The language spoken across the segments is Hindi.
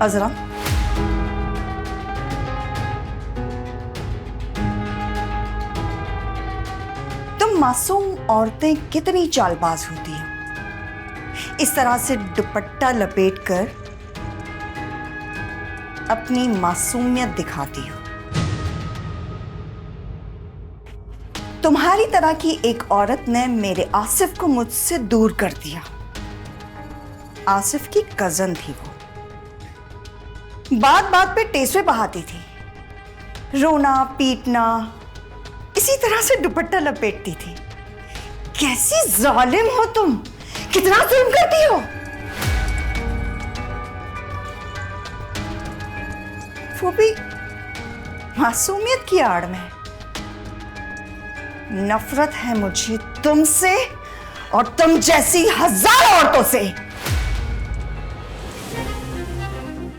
अजरा, तुम मासूम औरतें कितनी चालबाज होती हो। इस तरह से दुपट्टा लपेटकर अपनी मासूमियत दिखाती हो। तुम्हारी तरह की एक औरत ने मेरे आसिफ को मुझसे दूर कर दिया। आसिफ की कजन थी वो, बात बात पे टेसवे बहाती थी, रोना पीटना, इसी तरह से दुपट्टा लपेटती थी। कैसी जालिम हो तुम, कितना जुल्म करती हो। वो भी मासूमियत की आड़ में। नफरत है मुझे तुमसे और तुम जैसी हजारों औरतों से।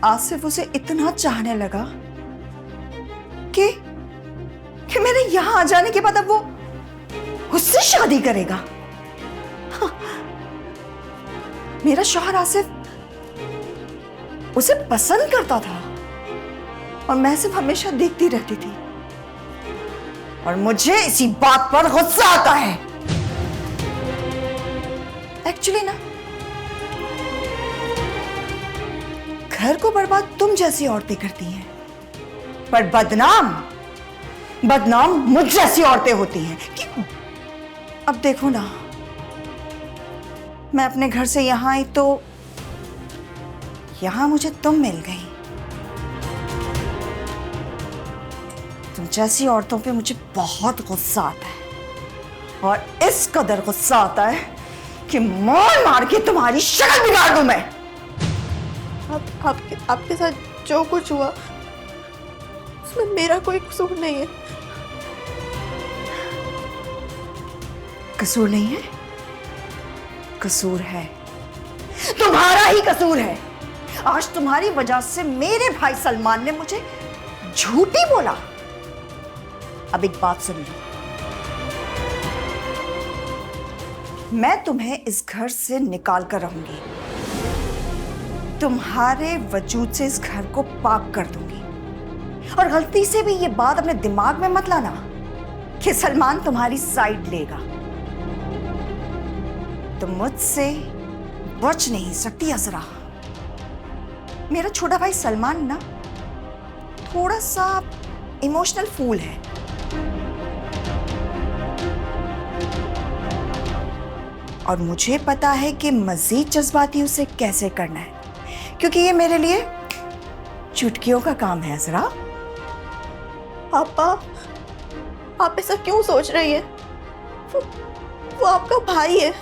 आसिफ उसे इतना चाहने लगा कि मेरे यहां आ जाने के बाद अब वो उससे शादी करेगा। हाँ, मेरा शौहर आसिफ उसे पसंद करता था और मैं सिर्फ हमेशा देखती रहती थी, और मुझे इसी बात पर गुस्सा आता है। एक्चुअली ना, घर को बर्बाद तुम जैसी औरतें करती हैं, पर बदनाम मुझ जैसी औरतें होती हैं। अब देखो ना, मैं अपने घर से यहां आई तो यहां मुझे तुम मिल गई। तुम जैसी औरतों पे मुझे बहुत गुस्सा आता है, और इस कदर गुस्सा आता है कि मार मार के तुम्हारी शक्ल बिगाड़ दूं मैं। आपके साथ जो कुछ हुआ उसमें मेरा कोई कसूर नहीं है। कसूर नहीं है? कसूर है, तुम्हारा ही कसूर है। आज तुम्हारी वजह से मेरे भाई सलमान ने मुझे झूठी बोला। अब एक बात सुन लो, मैं तुम्हें इस घर से निकाल कर रहूंगी। तुम्हारे वजूद से इस घर को पाक कर दूंगी। और गलती से भी ये बात अपने दिमाग में मत लाना कि सलमान तुम्हारी साइड लेगा। तुम मुझसे बच नहीं सकती अजरा। मेरा छोटा भाई सलमान ना थोड़ा सा इमोशनल फूल है। और मुझे पता है कि मजीद जज्बाती उसे कैसे करना है, क्योंकि ये मेरे लिए चुटकियों का काम है अजरा। पापा, आप ऐसा क्यों सोच रही है? वो आपका भाई है।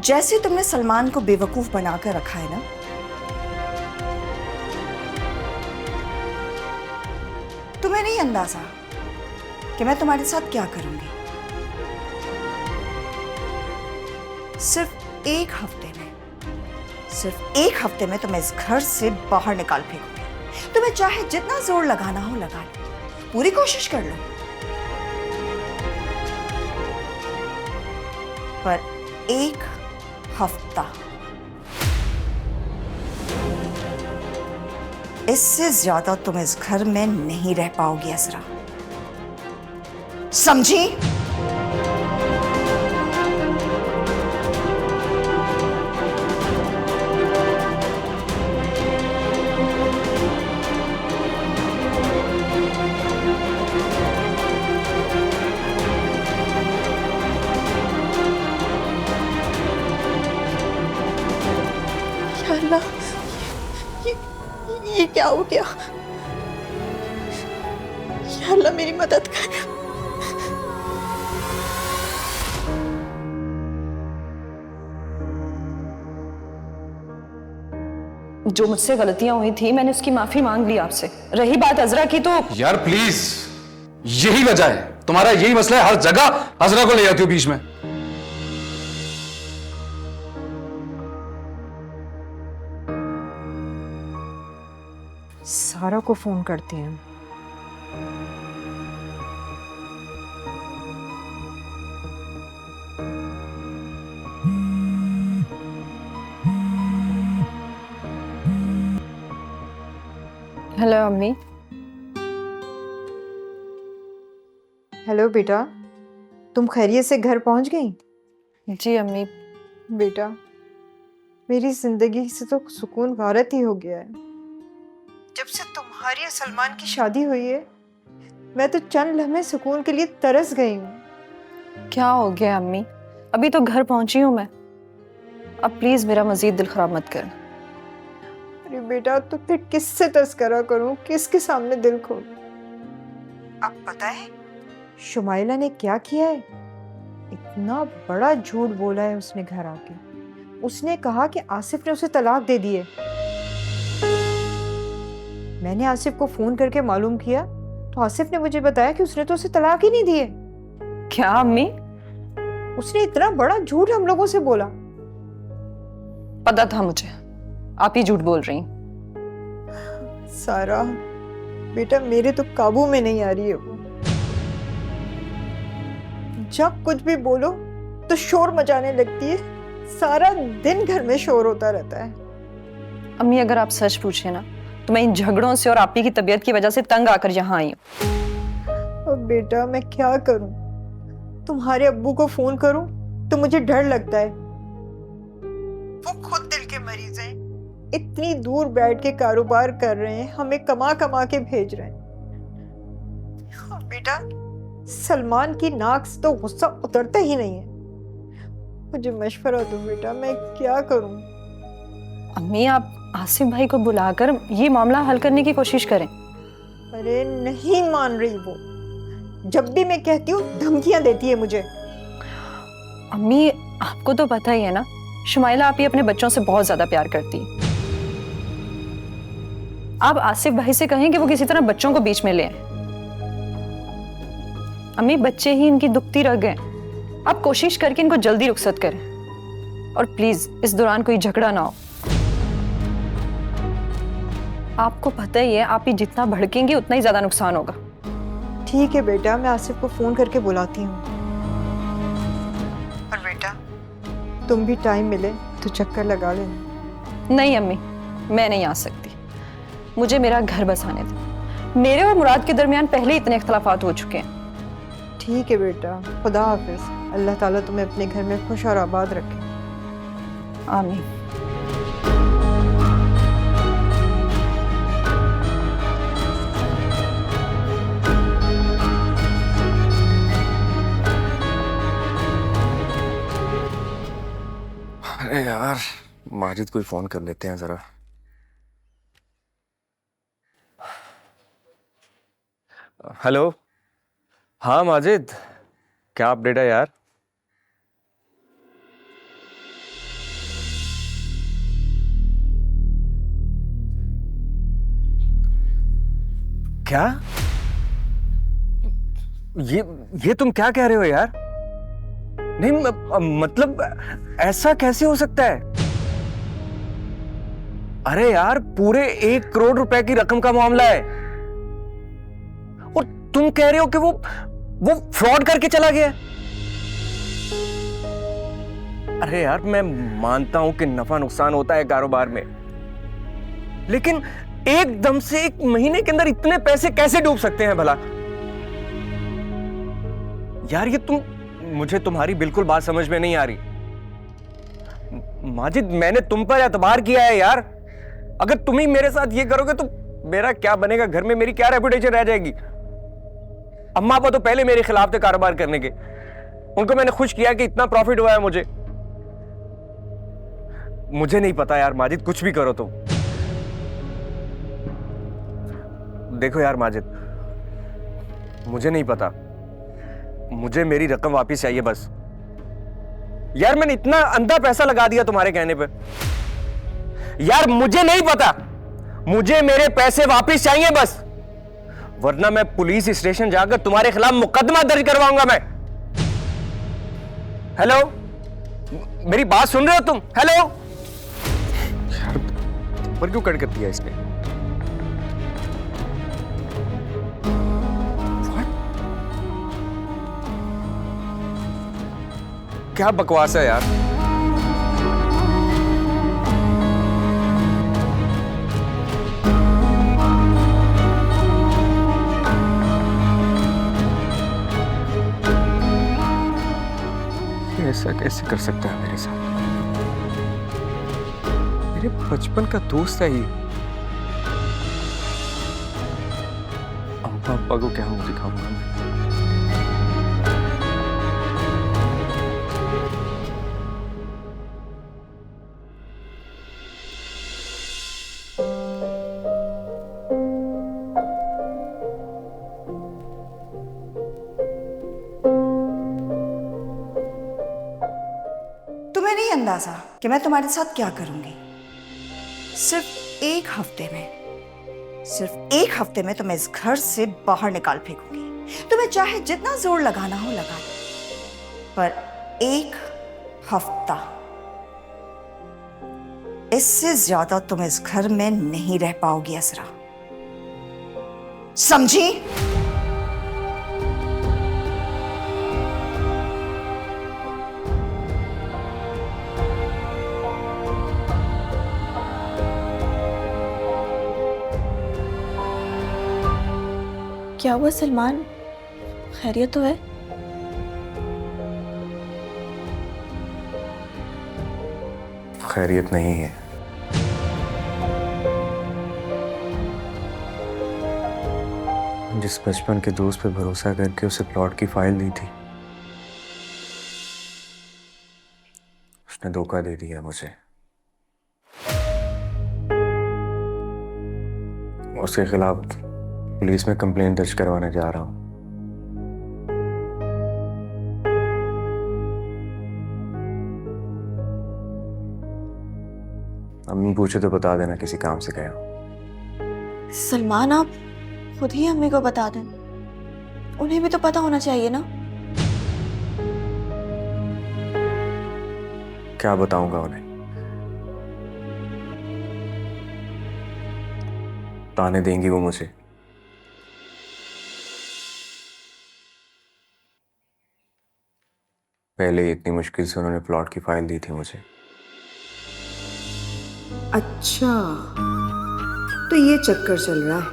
जैसे तुमने सलमान को बेवकूफ बनाकर रखा है ना, तुम्हें नहीं अंदाजा कि मैं तुम्हारे साथ क्या करूंगी। सिर्फ एक हफ्ते में तुम्हें इस घर से बाहर निकाल फेंकूंगी। तुम्हें चाहे जितना जोर लगाना हो लगा लो, पूरी कोशिश कर लो, पर एक हफ्ता, इससे ज्यादा तुम इस घर में नहीं रह पाओगी अजरा, समझी? अल्लाह, ये क्या हो गया? या अल्लाह मेरी मदद कर। जो मुझसे गलतियां हुई थी मैंने उसकी माफी मांग ली आपसे। रही बात अजरा की, तो यार प्लीज, यही वजह है, तुम्हारा यही मसला है, हर जगह अजरा को ले जाती हो बीच में। सारा को फोन करती हैं। हेलो अम्मी। हेलो बेटा, तुम खैरियत से घर पहुंच गई? जी अम्मी। बेटा, मेरी जिंदगी से तो सुकून गारत ही हो गया है। जब से तुम्हारी और सलमान की शादी हुई है, मैं तो चंद लम्हे सुकून के लिए तरस गई हूँ। क्या हो गया अम्मी? अभी तो घर पहुंची हूँ मैं। अब प्लीज मेरा मजीद दिल खराब मत कर। अरे बेटा, तो फिर किससे तस्करा करूं, किसके सामने दिल खोलूं? अब पता है शुमाइला ने क्या किया है? इतना बड़ा झूठ बोला है उसने घर आके। उसने कहा कि आसिफ ने उसे तलाक दे दी है। मैंने आसिफ को फोन करके मालूम किया तो आसिफ ने मुझे बताया कि उसने तो उसे तलाक ही नहीं दी है। क्या अम्मी? उसने इतना बड़ा झूठ हम लोगों से बोला। पता था मुझे, आप ही झूठ बोल रही। सारा बेटा, मेरे तो काबू में नहीं आ रही है वो। जब कुछ भी बोलो तो शोर मचाने लगती है। सारा दिन घर में शोर होता रहता है। अम्मी अगर आप सच पूछे ना तो मैं इन झगड़ों से और आपी की तबीयत की वजह से तंग आकर यहाँ आई हूँ। अब बेटा मैं क्या करूं? तुम्हारे अब्बू को फोन करूं तो मुझे डर लगता है। वो खुद दिल के मरीज हैं। इतनी दूर बैठ के कारोबार कर रहे हैं, हमें कमा कमा के भेज रहे हैं। और बेटा, सलमान की नाक से तो गुस्सा उतरता ही नहीं है। मुझे मशवरा दो बेटा, मैं क्या करूं? अम्मी आप आसिफ भाई को बुलाकर ये मामला हल करने की कोशिश करें। अरे नहीं मान रही वो। जब भी मैं कहती हूँ धमकियां देती है मुझे। अम्मी आपको तो पता ही है ना, शुमाइला आप ही अपने बच्चों से बहुत ज्यादा प्यार करती है। आप आसिफ भाई से कहें कि वो किसी तरह बच्चों को बीच में ले आए। अम्मी बच्चे ही इनकी दुखती रह गए। आप कोशिश करके इनको जल्दी रुखसत करें और प्लीज इस दौरान कोई झगड़ा ना हो। आपको पता ही है, आप ही जितना भड़केंगे उतना ही ज्यादा नुकसान होगा। ठीक है बेटा, मैं आसिफ को फोन करके बुलाती हूँ। और बेटा, तुम भी टाइम मिले तो चक्कर लगा लेना। नहीं अम्मी, मैं नहीं आ सकती। मुझे मेरा घर बसाने दो। मेरे और मुराद के दरमियान पहले ही इतने इख्तलाफात हो चुके हैं। ठीक है बेटा, खुदा हाफिज। अल्लाह ताला तुम्हें अपने घर में खुश और आबाद रखे। आमीन। अरे यार, माजिद को फोन कर लेते हैं जरा। हेलो। हाँ माजिद, क्या अपडेट है यार? क्या? ये तुम क्या कह रहे हो यार? नहीं मतलब ऐसा कैसे हो सकता है? अरे यार, पूरे 1 करोड़ रुपए की रकम का मामला है और तुम कह रहे हो कि वो फ्रॉड करके चला गया। अरे यार, मैं मानता हूं कि नफा नुकसान होता है कारोबार में, लेकिन एकदम से 1 महीने के अंदर इतने पैसे कैसे डूब सकते हैं भला? यार मुझे तुम्हारी बिल्कुल बात समझ में नहीं आ रही। माजिद, मैंने तुम पर एतबार किया है यार। अगर तुम ही मेरे साथ ये करोगे तो मेरा क्या बनेगा? घर में मेरी क्या रेपुटेशन रह जाएगी? अम्मा पापा तो पहले मेरे खिलाफ थे कारोबार करने के। उनको मैंने खुश किया कि इतना प्रॉफिट हुआ है मुझे नहीं पता यार माजिद, कुछ भी करो तुम। देखो यार माजिद, मुझे नहीं पता, मुझे मेरी रकम वापस चाहिए बस। यार मैंने इतना अंधा पैसा लगा दिया तुम्हारे कहने पे। यार मुझे नहीं पता, मुझे मेरे पैसे वापस चाहिए बस, वरना मैं पुलिस स्टेशन जाकर तुम्हारे खिलाफ मुकदमा दर्ज करवाऊंगा मैं। हेलो, मेरी बात सुन रहे हो तुम? हेलो यार, पर क्यों कट कर दिया इसने? क्या बकवास है यार? ऐसा कैसे कर सकता है मेरे साथ? मेरे बचपन का दोस्त है ये। अम्मा अब्बा को क्या मुंह दिखाऊंगा मैं? तुम्हें नहीं अंदाजा कि मैं तुम्हारे साथ क्या करूंगी। सिर्फ एक हफ्ते में तुम्हें इस घर से बाहर निकाल फेंकूंगी। तुम्हें चाहे जितना जोर लगाना हो लगा लो, पर एक हफ्ता, इससे ज्यादा तुम इस घर में नहीं रह पाओगी असरा, समझी? क्या हुआ सलमान, खैरियत तो है? खैरियत नहीं है। जिस बचपन के दोस्त पे भरोसा करके उसे प्लॉट की फाइल दी थी, उसने धोखा दे दिया मुझे। उसके खिलाफ पुलिस में कंप्लेंट दर्ज करवाने जा रहा हूं। अम्मी पूछे तो बता देना किसी काम से गया हूं। सलमान, आप खुद ही अम्मी को बता दें, उन्हें भी तो पता होना चाहिए ना। क्या बताऊंगा उन्हें? ताने देंगी वो मुझे। पहले इतनी मुश्किल से उन्होंने प्लॉट की फाइल दी थी मुझे। अच्छा, तो ये चक्कर चल रहा है।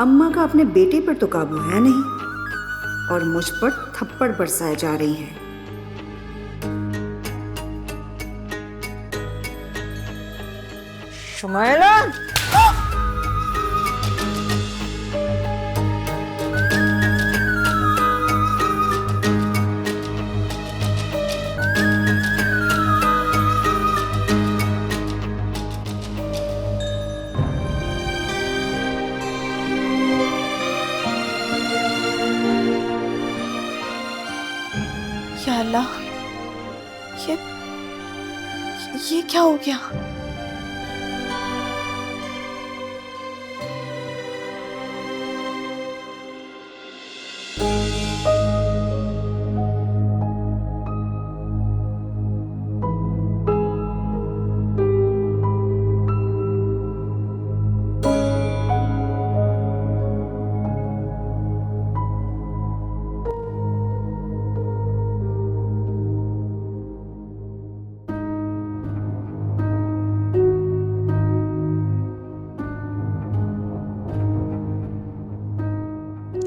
अम्मा का अपने बेटे पर तो काबू है नहीं और मुझ पर थप्पड़ बरसाए जा रही हैं। शुमाइला, या अल्लाह, ये क्या हो गया?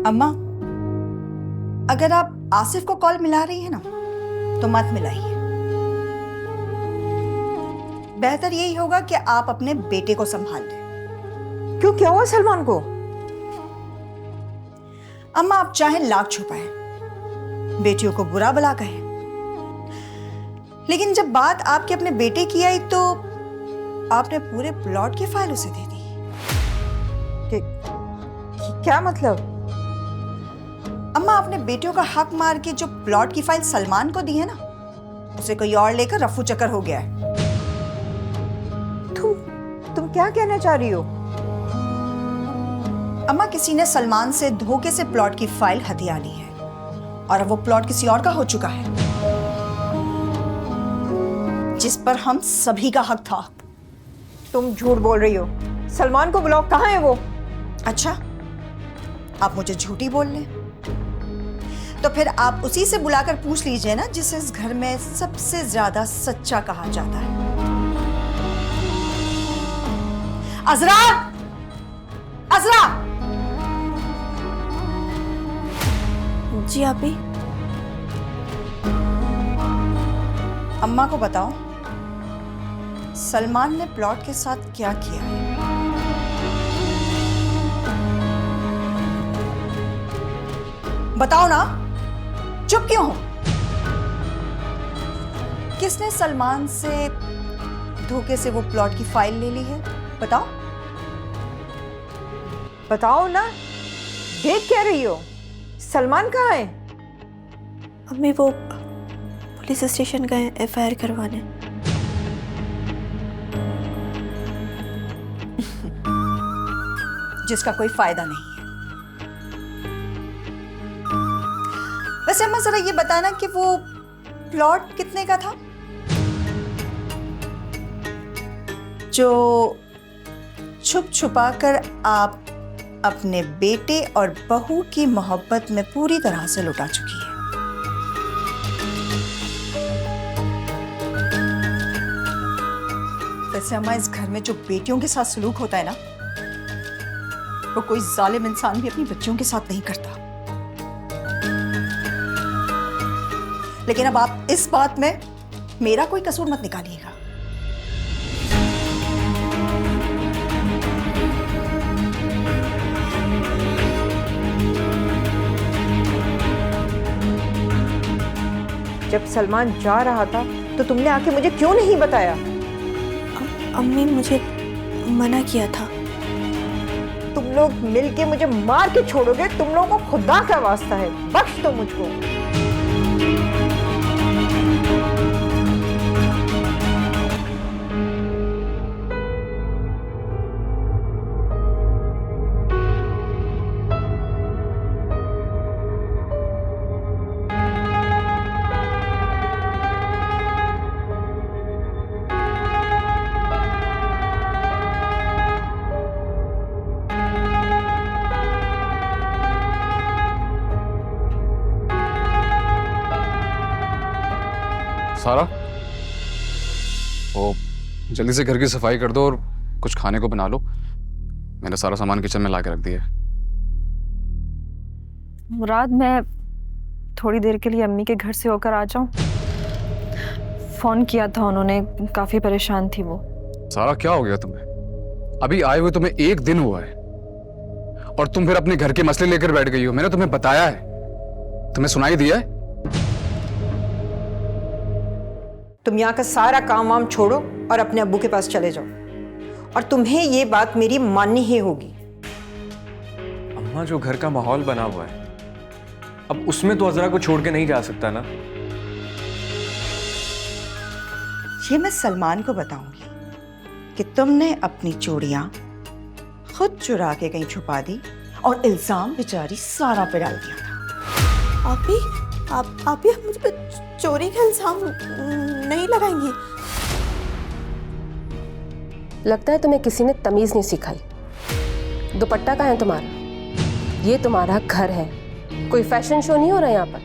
अम्मा, अगर आप आसिफ को कॉल मिला रही है ना, तो मत मिलाइए। बेहतर यही होगा कि आप अपने बेटे को संभाल लें। क्यों, क्या हुआ सलमान को? अम्मा, आप चाहे लाख छुपाएं, बेटियों को बुरा भला कहें, लेकिन जब बात आपके अपने बेटे की आई तो आपने पूरे प्लॉट की फाइल उसे दे दी। क्या मतलब? अम्मा, अपने बेटियों का हक मार के जो प्लॉट की फाइल सलमान को दी है ना, उसे कोई और लेकर रफू चक्कर हो गया है। तुम क्या कहना चाह रही हो? अम्मा, किसी ने सलमान से धोखे से प्लॉट की फाइल हथिया ली है और अब वो प्लॉट किसी और का हो चुका है, जिस पर हम सभी का हक था। तुम झूठ बोल रही हो। सलमान को बुलाओ, कहाँ है वो? अच्छा, आप मुझे झूठी बोल लें तो फिर आप उसी से बुलाकर पूछ लीजिए ना, जिसे इस घर में सबसे ज्यादा सच्चा कहा जाता है। अजरा, अजरा! जी आपी। अम्मा को बताओ सलमान ने प्लॉट के साथ क्या किया है। बताओ ना, चुप क्यों हो? किसने सलमान से धोखे से वो प्लॉट की फाइल ले ली है? बताओ। बताओ ना, देख क्या रही हो? सलमान कहाँ है? अम्मी वो पुलिस स्टेशन गए FIR करवाने। जिसका कोई फायदा नहीं है। वैसे अम्मा जरा ये बताना कि वो प्लॉट कितने का था जो छुप छुपा कर आप अपने बेटे और बहू की मोहब्बत में पूरी तरह से लुटा चुकी है? वैसे अम्मा इस घर में जो बेटियों के साथ सलूक होता है ना, वो कोई जालिम इंसान भी अपनी बच्चियों के साथ नहीं करता। लेकिन अब आप इस बात में मेरा कोई कसूर मत निकालिएगा। जब सलमान जा रहा था तो तुमने आके मुझे क्यों नहीं बताया? अम्मी मुझे मना किया था। तुम लोग मिलके मुझे मार के छोड़ोगे? तुम लोगों को खुदा का वास्ता है, बख्श दो मुझको। सारा, वो जल्दी से घर की सफाई कर दो और कुछ खाने को बना लो। मैंने सारा सामान किचन में ला के रख दिया है। मुराद, मैं थोड़ी देर के लिए अम्मी के घर से होकर आ जाऊं? फोन किया था उन्होंने, काफी परेशान थी वो। सारा, क्या हो गया तुम्हें? अभी आए हुए तुम्हें 1 दिन हुआ है और तुम फिर अपने घर के मसले लेकर बैठ गई हो। मैंने तुम्हें बताया है, तुम्हें सुनाई दिया है? तुम यहाँ का सारा काम वाम छोड़ो और अपने अब्बू के पास चले जाओ, और तुम्हें ये बात मेरी माननी ही होगी। अम्मा, जो घर का माहौल बना हुआ है, अब उसमें तो अजरा को छोड़ के नहीं जा सकता ना। ये मैं सलमान को बताऊंगी कि तुमने अपनी चूड़ियां खुद चुरा के कहीं छुपा दी और इल्जाम बेचारी सारा पे डाल दिया था। आप भी मुझ पे चोरी का इल्जाम नहीं लगाएंगी? लगता है तुम्हें किसी ने तमीज नहीं सिखाई। दुपट्टा कहाँ है तुम्हारा? ये तुम्हारा घर है, कोई फैशन शो नहीं हो रहा यहाँ पर।